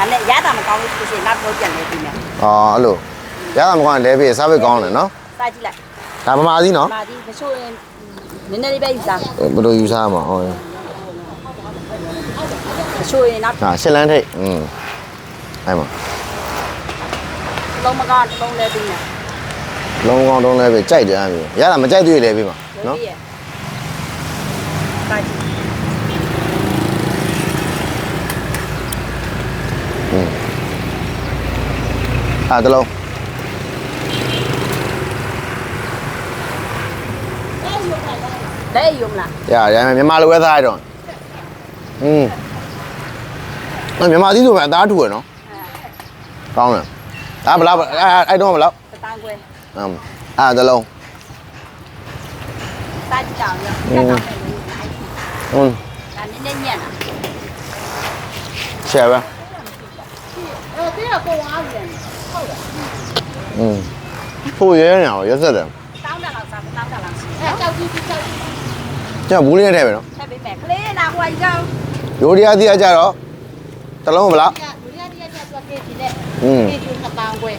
ဒါနဲ့ရတာမကောင်းလို့ဆိုရင်နောက်တော့ပြန်လဲပြီးမယ် အော်အဲ့လိုရတာမကောင်းလဲပြီးစားပဲကောင်းတယ်နော် စားကြည့်လိုက် ဒါပမာသီးနော် မာဒီမချိုးရင်နည်းနည်းလေးပဲယူစား ဘယ်လိုယူစားမှာဟော မချိုးရင်နောက် ဟာရှစ်လန်းထိတ်အဲ့မှာ လုံးမကောင်းလုံးလဲပြီးမယ် လုံးကောင်းတုံးလဲပြီးကြိုက်တယ်အဲ့မျိုးရတာမကြိုက်သေးလဲပြီးမှာနော် စားကြည့် တလုံး လဲယူမလား ရမြန်မာလိုပဲသားရတော့မြန်မာသီးဆိုမှအသားထူရနော်ကောင်းတယ်ဒါဘလားအဲ့တော့ဘလား တတန်းခွဲ တလုံး စားကြည့်ကြအောင်ရတက်တော့မယ်ဒါနည်းနည်းညံ့တာ ရှယ်ပဲ တင်းကပုံအားပြန်ဟုတ်တယ် ဖို့ရဲနေအောင်ရက်ဆက်တယ် တောင်းတာလောက်စားတောင်းတာလောက်ကြောက်ကြည့်ကြောက်ကြည့် ကျန်ဘူးလေးနဲ့ထည့်ပဲနော် ထည့်ပေးမယ်ကလေးနာဟိုအကြောင်း ရိုးတရားသီးအကြတော့တလုံးဘလား ဒုတိယတိယကျသွားကေဂျီနဲ့ကေဂျီနှစ်တောင်းခွဲ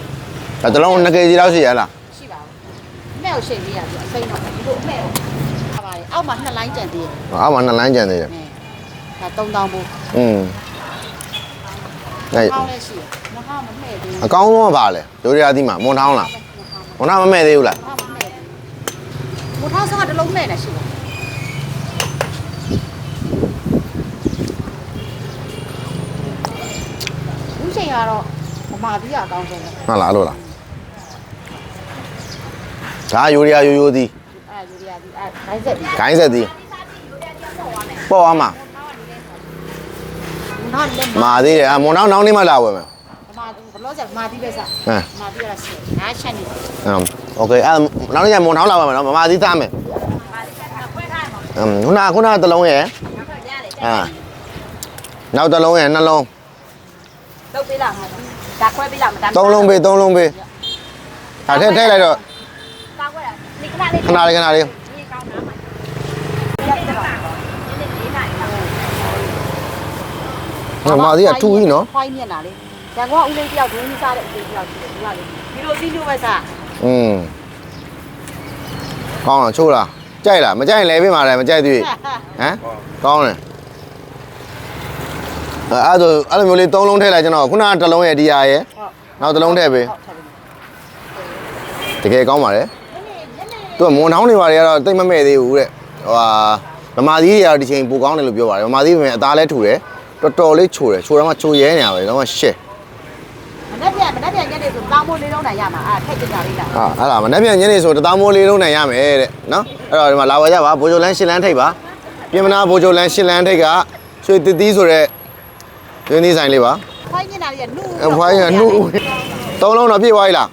တလုံး2 kg လောက်ရှိရလား ရှိပါဘူးမဲ့ကိုရှိပေးရပြီအစိမ်းတော့ဒီလိုမဲ့ကိုပါပါတယ်အောက်မှာ2လိုင်းကျန်သေးတယ် အောက်မှာ2လမ်းကျန်သေးတယ် ဒါ3000ဘူး အဲ့ ထောင်းလည်းရှိတယ်မထောင်းမမဲ့သေးဘူး အကောင်းဆုံးကပါလေရိုးတရားသီးမှာမွန်ထောင်းလားမွန်ထောင်းမမဲ့သေးဘူးလား ထောင်းမမဲ့မထောင်းစကတလုံးမဲ့နေရှိတယ်ဘူးချိန်ကတော့မမပြီးရအကောင်းဆုံးပဲ ဟုတ်လားအဲ့လိုလားဒါရိုးတရားရိုးသီး အဲယူရီယာဒီအဲခိုင်းဆက်ပြီး ဂိုင်းဆက်သီးပေါ့သွားမှာ မထောင်းလည်း မာသေးတယ်မွန်ထောင်းနောက်နေ့မှလာဝယ်မယ် မဘလို့ဆက်မာပြီးပဲစားမာပြီးရတာရှိငါချက်နေ โอเคအဲ့နောက်နေ့ကျမွန်ထောင်းလာပါမယ်နော်မမာသီးသားမယ် မာပြီးဆက်ခွဲထားမှာ ခုနတလုံးရယ် နောက်တော့ရတယ် နောက်တလုံးရယ်နှလုံး လုတ်ပေးလားဒါခွဲပေးလားမတမ်း 3လုံးပေး3လုံးပေးဒါထည့်လိုက်တော့ ကောင်းခွဲတာဒီခဏလေး ခဏလေး ဒီကောင်းနားမှာရက်တော့ဒီနေ့နိုင်တာ မာသီးကထူကြီးနော် ခွိုင်းမျက်နှာလေးရန်ကုန်ဦးလေးတယောက်ဒင်းစားတဲ့အသေးတယောက်ရှိတယ်ဒီကလေးဒီလိုစီးလို့ပဲစား ကောင်းလားချိုးလားကြိုက်လားမကြိုက်ရင်လဲပေးမှာလဲမကြိုက်သေးကောင်းတယ်အဲ့လိုမျိုးလေး3လုံးထည့်လိုက်ကျွန်တော်ခုနကတစ်လုံးရယ်ဒီရယ်နောက်တစ်လုံးထည့်ပေးတကယ်ကောင်းပါတယ်သူကမွန်ထောင်းနေပါတွေကတော့တိတ်မမဲ့သေးဘူးတဲ့ဗမာသီးတွေကတော့ဒီချိန်ပိုကောင်းတယ်လို့ပြောပါတယ်ဗမာသီးပြင်အသားလဲထူတယ်တော်တော်လေးချိုတယ်ချိုတော့မှချိုရဲနေရပဲတော့မှရှက် မနေ့ပြန်ညနေဆိုတောင်းမိုးလေးလုံးနိုင်ရမှာထက်ကြတာလေးလား အဲ့ဒါမနေ့ပြန်ညနေဆိုတသားမိုးလေးလုံးနိုင်ရမယ်တဲ့နော်အဲ့တော့ဒီမှာလာဝယ်ကြပါဘိုးချိုလန်း8လန်းထိပ်ပါပြင်မနာဘိုးချိုလန်း8လန်းထိပ်ကရွှေတသီးဆိုတဲ့ရင်းသီးဆိုင်လေးပါ ခွိုင်းမျက်နှာလေးကနှူး အဖွားရနှုတ်3လုံးတော့ပြည့်သွားပြီလား